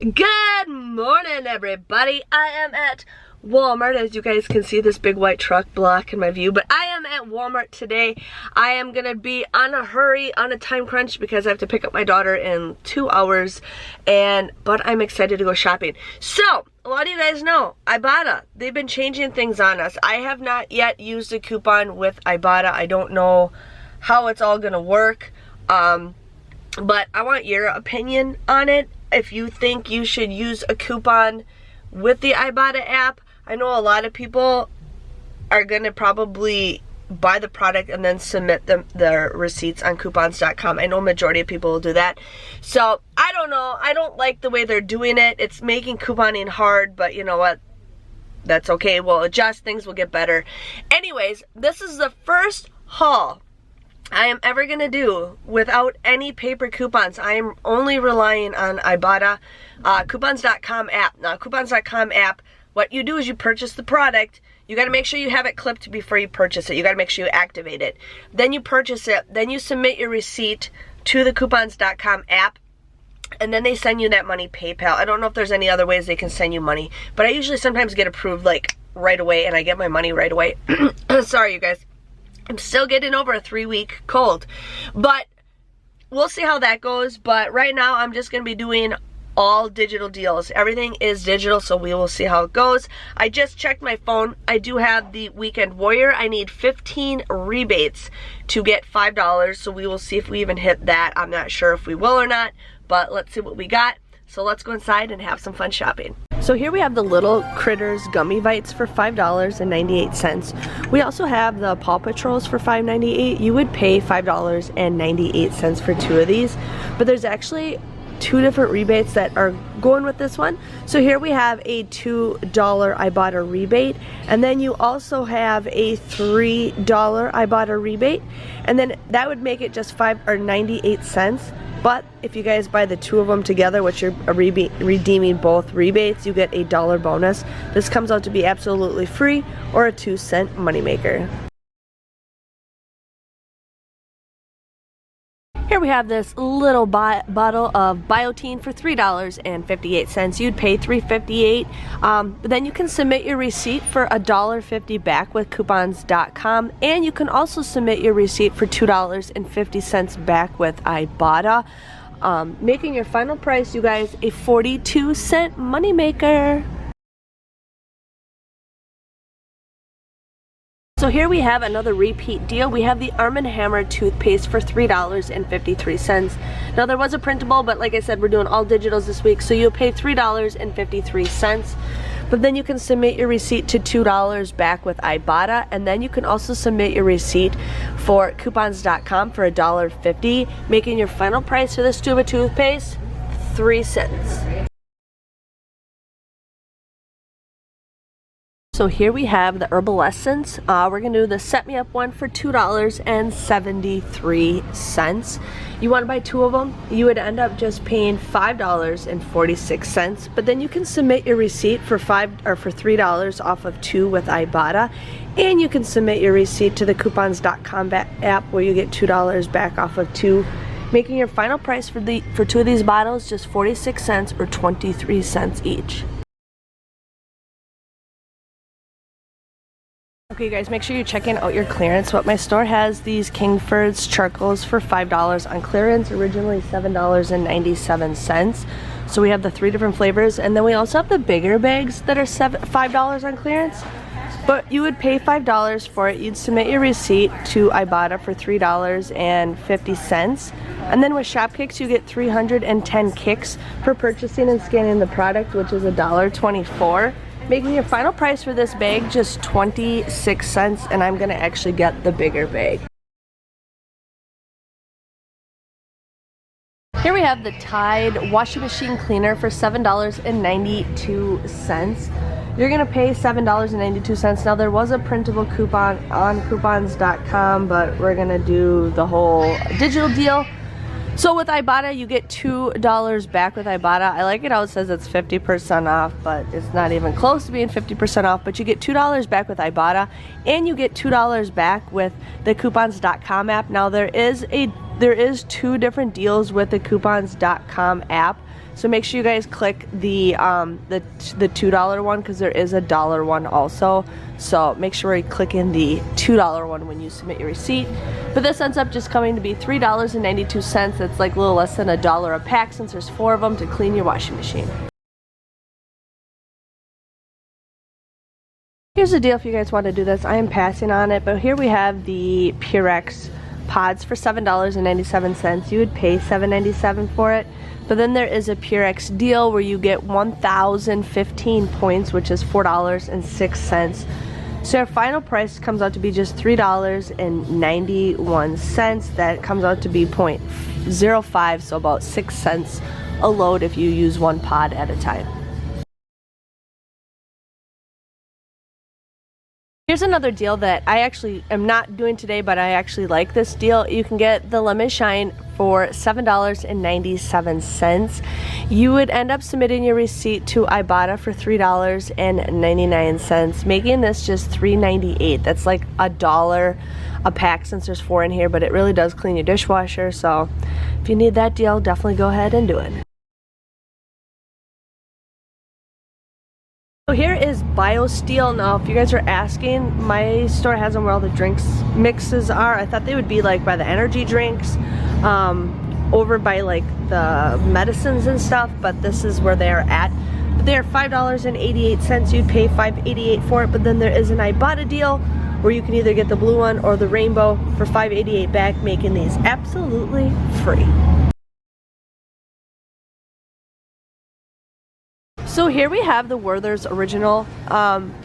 Good morning, everybody. I am at Walmart. As you guys can see, this big white truck blocking my view, but I am at Walmart today. I am gonna be on a hurry, on a time crunch, because I have to pick up my daughter in 2 hours, but I'm excited to go shopping. So, a lot of you guys know, Ibotta, they've been changing things on us. I have not yet used a coupon with Ibotta. I don't know how it's all gonna work, but I want your opinion on it. If you think you should use a coupon with the Ibotta app. I know a lot of people are going to probably buy the product and then submit their receipts on coupons.com. I know a majority of people will do that. So, I don't know. I don't like the way they're doing it. It's making couponing hard, but you know what? That's okay. We'll adjust. Things will get better. Anyways, this is the first haul I am ever going to do without any paper coupons. I am only relying on Ibotta, coupons.com app. Now, coupons.com app, what you do is you purchase the product. You got to make sure you have it clipped before you purchase it. You got to make sure you activate it. Then you purchase it. Then you submit your receipt to the coupons.com app. And then they send you that money PayPal. I don't know if there's any other ways they can send you money. But I usually sometimes get approved like right away and I get my money right away. Sorry, you guys. I'm still getting over a 3-week cold, but we'll see how that goes. But right now I'm just going to be doing all digital deals. Everything is digital, so we will see how it goes. I just checked my phone. I do have the Weekend Warrior. I need 15 rebates to get $5, so we will see if we even hit that. I'm not sure if we will or not, but let's see what we got. So let's go inside and have some fun shopping. So here we have the Little Critters Gummy Bites for $5.98. We also have the Paw Patrols for $5.98. You would pay $5.98 for 2 of these, but there's actually 2 different rebates that are going with this one. So here we have a $2 Ibotta rebate, and then you also have a $3 Ibotta rebate, and then that would make it just $5.98. But if you guys buy the 2 of them together, which you're redeeming both rebates, you get a $1 bonus. This comes out to be absolutely free, or a 2-cent moneymaker. Here we have this little bottle of Biotin for $3.58. You'd pay $3.58, but then you can submit your receipt for $1.50 back with coupons.com, and you can also submit your receipt for $2.50 back with Ibotta, making your final price, you guys, a 42-cent moneymaker. So here we have another repeat deal. We have the Arm & Hammer toothpaste for $3.53. Now there was a printable, but like I said, we're doing all digitals this week, so you'll pay $3.53. But then you can submit your receipt to $2 back with Ibotta, and then you can also submit your receipt for coupons.com for $1.50, making your final price for this tube of toothpaste 3 cents. So here we have the Herbal Essence. We're going to do the Set Me Up one for $2.73. You want to buy 2 of them, you would end up just paying $5.46. But then you can submit your receipt for $3 off of 2 with Ibotta, and you can submit your receipt to the coupons.com app where you get $2 back off of 2, making your final price for 2 of these bottles just 46 cents or 23 cents each. Okay, you guys, make sure you're checking out your clearance. What my store has these Kingford's charcoals for $5 on clearance, originally $7.97. So we have the 3 different flavors, and then we also have the bigger bags that are $5 on clearance. But you would pay $5 for it. You'd submit your receipt to Ibotta for $3.50. And then with Shop Kicks, you get 310 kicks for purchasing and scanning the product, which is $1.24. Making your final price for this bag just 26 cents, and I'm gonna actually get the bigger bag. Here we have the Tide washing machine cleaner for $7.92. You're gonna pay $7.92. Now there was a printable coupon on coupons.com, but we're gonna do the whole digital deal. So with Ibotta, you get $2 back with Ibotta. I like it how it says it's 50% off, but it's not even close to being 50% off. But you get $2 back with Ibotta, and you get $2 back with the coupons.com app. Now there is 2 different deals with the coupons.com app. So make sure you guys click the $2 one, because there is a $1 one also. So make sure you click in the $2 one when you submit your receipt. But this ends up just coming to be $3.92. That's like a little less than $1 a pack, since there's 4 of them to clean your washing machine. Here's the deal if you guys want to do this. I am passing on it, but here we have the Purex pods for $7.97. You would pay $7.97 for it. But then there is a Purex deal where you get 1,015 points, which is $4.06. So your final price comes out to be just $3.91. That comes out to be 0.05, so about 6 cents a load if you use 1 pod at a time. Here's another deal that I actually am not doing today, but I actually like this deal. You can get the Lemon Shine for $7.97. You would end up submitting your receipt to Ibotta for $3.99, making this just $3.98. That's like $1 a pack, since there's 4 in here, but it really does clean your dishwasher. So if you need that deal, definitely go ahead and do it. So here is Biosteel. Now, if you guys are asking, my store has them where all the drinks mixes are. I thought they would be like by the energy drinks, over by like the medicines and stuff, but this is where they are at. But they are $5.88. You'd pay $5.88 for it, but then there is an Ibotta deal where you can either get the blue one or the rainbow for $5.88 back, making these absolutely free. So here we have the Werther's Original.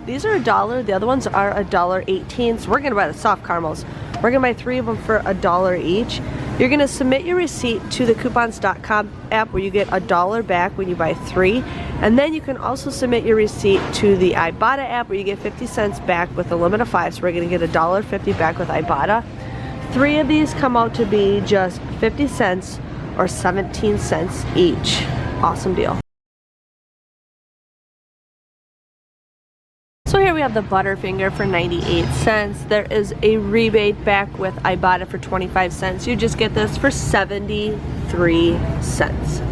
These are $1. The other ones are $1.18. So we're gonna buy the soft caramels. We're gonna buy 3 of them for $1 each. You're gonna submit your receipt to the coupons.com app where you get $1 back when you buy 3. And then you can also submit your receipt to the Ibotta app where you get 50 cents back with a limit of 5. So we're gonna get $1.50 back with Ibotta. 3 of these come out to be just 50 cents or 17 cents each. Awesome deal. So here we have the Butterfinger for 98 cents. There is a rebate back with Ibotta for 25 cents. You just get this for 73 cents.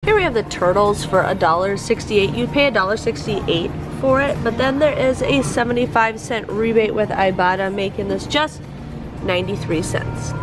Here we have the Turtles for $1.68. You pay $1.68 for it, but then there is a 75-cent rebate with Ibotta, making this just 93 cents.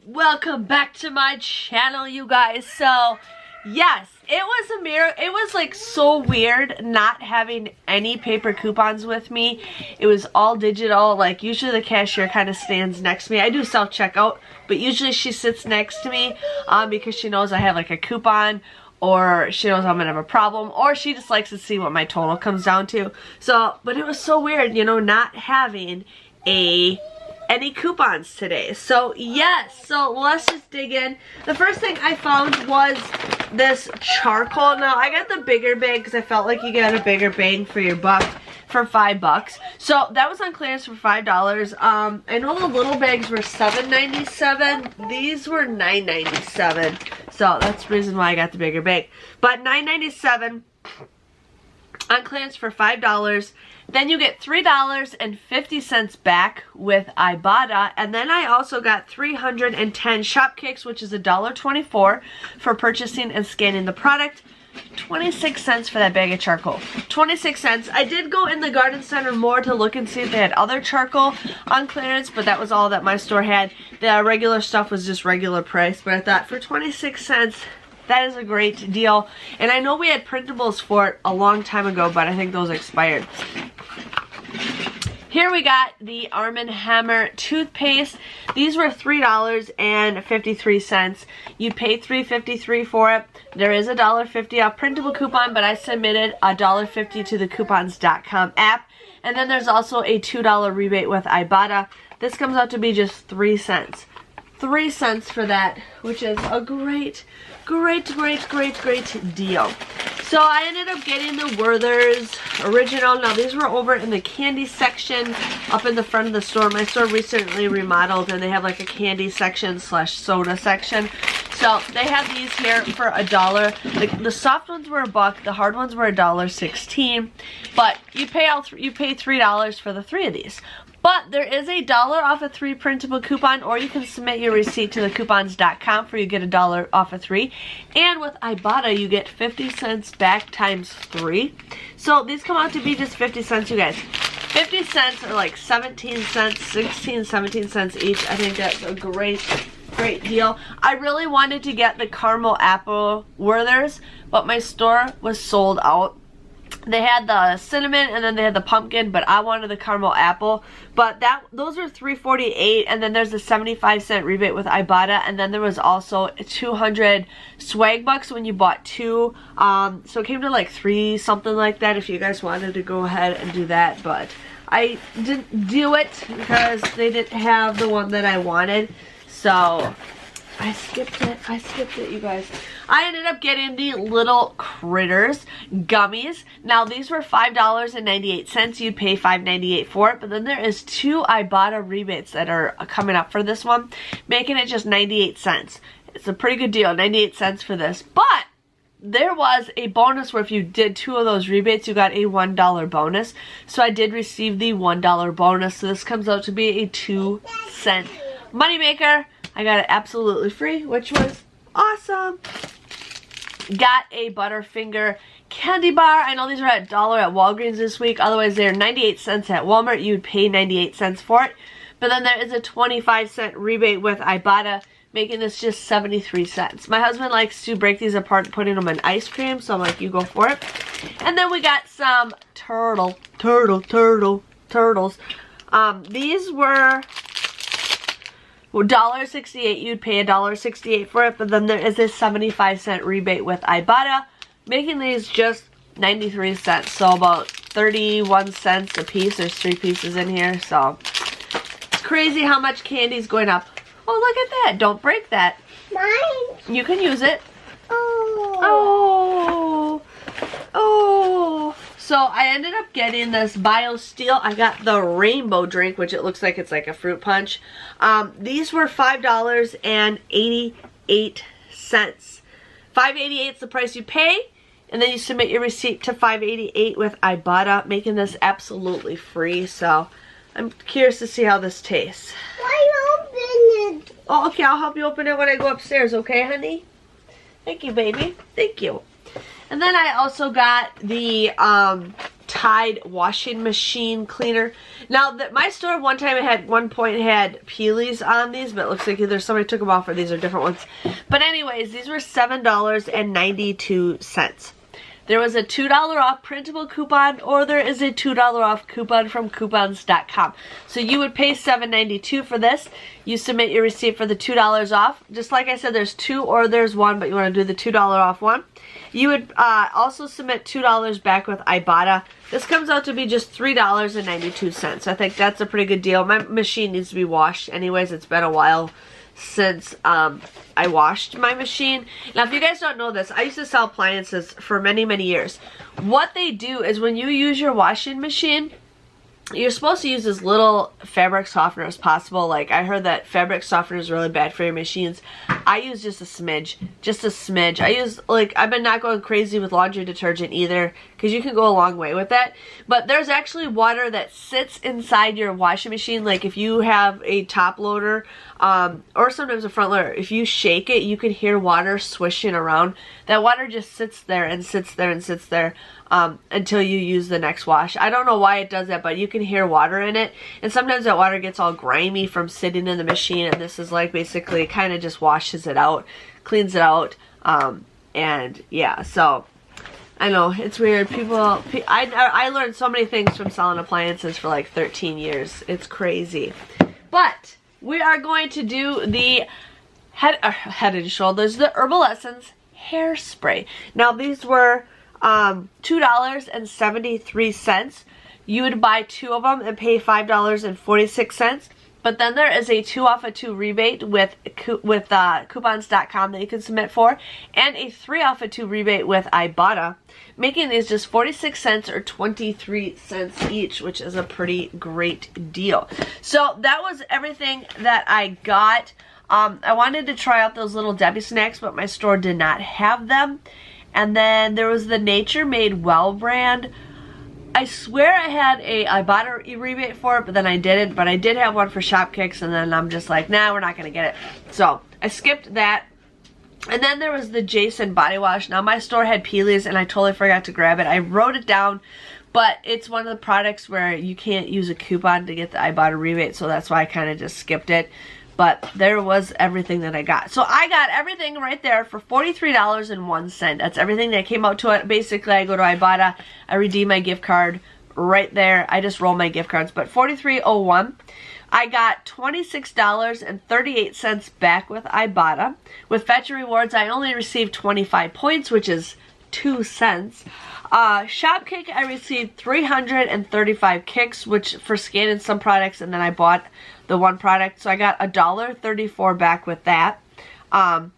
Welcome back to my channel, you guys. So yes, it was a mirror. It was like so weird not having any paper coupons with me. It was all digital. Like usually the cashier kind of stands next to me. I do self-checkout, but usually she sits next to me because she knows I have like a coupon, or she knows I'm gonna have a problem, or she just likes to see what my total comes down to. So, but it was so weird, you know, not having any coupons today. So yes, so let's just dig in. The first thing I found was this charcoal. Now I got the bigger bag because I felt like you got a bigger bang for your buck for $5. So that was on clearance for $5. I know the little bags were $7.97. These were $9.97. So that's the reason why I got the bigger bag. But $9.97 on clearance for $5. Then you get $3.50 back with Ibotta, and then I also got 310 shop kicks, which is $1.24 for purchasing and scanning the product. 26 cents for that bag of charcoal. 26 cents. I did go in the garden center more to look and see if they had other charcoal on clearance, but that was all that my store had. The regular stuff was just regular price, but I thought for 26 cents, that is a great deal. And I know we had printables for it a long time ago, but I think those expired. Here we got the Arm & Hammer toothpaste. These were $3.53. You paid $3.53 for it. There is a $1.50 off printable coupon, but I submitted $1.50 to the coupons.com app. And then there's also a $2 rebate with Ibotta. This comes out to be just 3 cents. 3 cents for that, which is a great deal. So I ended up getting the Werther's Original. Now these were over in the candy section up in the front of the store. My store recently remodeled and they have like a candy section slash soda section. So they have these here for $1. The soft ones were $1, the hard ones were $1.16. But you pay $3 for the 3 of these. But there is a $1 off of 3 printable coupon, or you can submit your receipt to thecoupons.com for you get a $1 off of 3. And with Ibotta, you get 50 cents back times 3. So these come out to be just 50 cents, you guys. 50 cents are like 17 cents, 16, 17 cents each. I think that's a great deal. I really wanted to get the caramel apple Werther's, but my store was sold out. They had the cinnamon and then they had the pumpkin, but I wanted the caramel apple. But those were $3.48, and then there's a 75-cent rebate with Ibotta, and then there was also 200 swag bucks when you bought 2. So it came to like 3 something like that if you guys wanted to go ahead and do that, but I didn't do it because they didn't have the one that I wanted. So I skipped it, you guys. I ended up getting the Little Critters gummies. Now these were $5.98. You'd pay $5.98 for it, but then there is 2 Ibotta rebates that are coming up for this one, making it just 98 cents. It's a pretty good deal, 98 cents for this. But there was a bonus where if you did 2 of those rebates, you got a $1 bonus. So I did receive the $1 bonus. So this comes out to be a 2-cent moneymaker. I got it absolutely free, which was awesome. Got a Butterfinger candy bar. I know these are at $1 at Walgreens this week. Otherwise, they're 98 cents at Walmart. You'd pay 98 cents for it. But then there is a 25-cent rebate with Ibotta, making this just 73 cents. My husband likes to break these apart, putting them in ice cream. So I'm like, you go for it. And then we got some turtles. These were $1.68. You'd pay $1.68 for it, but then there is a 75-cent rebate with Ibotta, making these just 93 cents. So about 31 cents a piece. There's 3 pieces in here, so it's crazy how much candy's going up. Oh, look at that. Don't break that. Mine. You can use it. Oh. Oh. So I ended up getting this Biosteel. I got the rainbow drink, which it looks like it's like a fruit punch. These were $5.88. $5.88 is the price you pay, and then you submit your receipt to $5.88 with Ibotta, making this absolutely free. So I'm curious to see how this tastes. Why open it? Oh, okay, I'll help you open it when I go upstairs, okay, honey? Thank you, baby. Thank you. And then I also got the Tide washing machine cleaner. Now, my store one time at one point had Peelies on these, but it looks like either somebody took them off or these are different ones. But anyways, these were $7.92. There was a $2 off printable coupon, or there is a $2 off coupon from coupons.com. So you would pay $7.92 for this. You submit your receipt for the $2 off. Just like I said, there's 2 or there's 1, but you want to do the $2 off one. You would also submit $2 back with Ibotta. This comes out to be just $3.92. I think that's a pretty good deal. My machine needs to be washed anyways. It's been a while since I washed my machine. Now, if you guys don't know this, I used to sell appliances for many, many years. What they do is when you use your washing machine, you're supposed to use as little fabric softener as possible. Like, I heard that fabric softener is really bad for your machines. I use just a smidge. Just a smidge. I use, like, I've been not going crazy with laundry detergent either, because you can go a long way with that. But there's actually water that sits inside your washing machine. Like, if you have a top loader, or sometimes a front loader, if you shake it, you can hear water swishing around. That water just sits there and sits there and sits there. Until you use the next wash. I don't know why it does that, but you can hear water in it. And sometimes that water gets all grimy from sitting in the machine, and this is like basically kind of just washes it out, cleans it out, and yeah, so I know, it's weird. I learned so many things from selling appliances for like 13 years. It's crazy. But we are going to do the Head and Shoulders, the Herbal Essence hairspray. Now, these were $2.73. You would buy 2 of them and pay $5.46. But then there is a 2 off of 2 rebate with coupons.com that you can submit for, and a 3 off of 2 rebate with Ibotta, making these just 46 cents or 23 cents each, which is a pretty great deal. So that was everything that I got. I wanted to try out those little Debbie snacks, but my store did not have them. And then there was the Nature Made Well brand. I swear I had a Ibotta rebate for it, but then I didn't. But I did have one for Shopkicks, and then I'm just like, nah, we're not going to get it. So I skipped that. And then there was the Jason body wash. Now my store had Peely's and I totally forgot to grab it. I wrote it down, but it's one of the products where you can't use a coupon to get the Ibotta rebate, so that's why I kind of just skipped it. But there was everything that I got. So I got everything right there for $43.01. That's everything that came out to it. Basically, I go to Ibotta, I redeem my gift card right there. I just roll my gift cards, but $43.01. I got $26.38 back with Ibotta. With Fetch Rewards, I only received 25 points, which is 2 cents. Shopkick, I received 335 kicks, which for scanning some products, and then I bought the one product, so I got $1.34 back with that. Then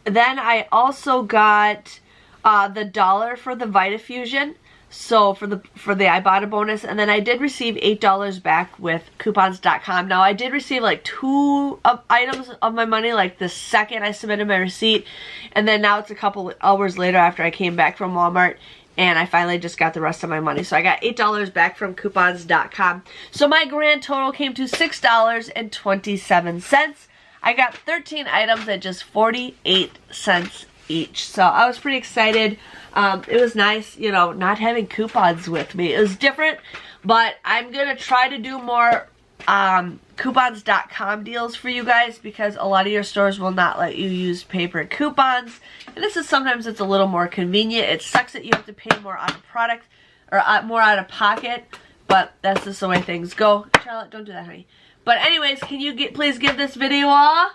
I also got the $1 for the Vitafusion. So for the Ibotta bonus, and then I did receive $8 back with coupons.com. Now I did receive like 2 items of my money, like the second I submitted my receipt, and then now it's a couple hours later after I came back from Walmart, and I finally just got the rest of my money. So I got $8 back from coupons.com. So my grand total came to $6.27. I got 13 items at just 48 cents each. So I was pretty excited. It was nice, you know, not having coupons with me. It was different, but I'm going to try to do more coupons.com deals for you guys, because a lot of your stores will not let you use paper coupons. And this is sometimes it's a little more convenient. It sucks that you have to pay more out of product, or more out of pocket, but that's just the way things go. Charlotte, don't do that, honey. But anyways, can you please give this video a...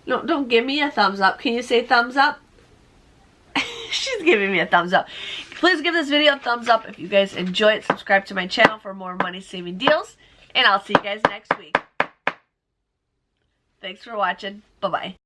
No, don't give me a thumbs up. Can you say thumbs up? She's giving me a thumbs up. Please give this video a thumbs up if you guys enjoy it. Subscribe to my channel for more money-saving deals. And I'll see you guys next week. Thanks for watching. Bye-bye.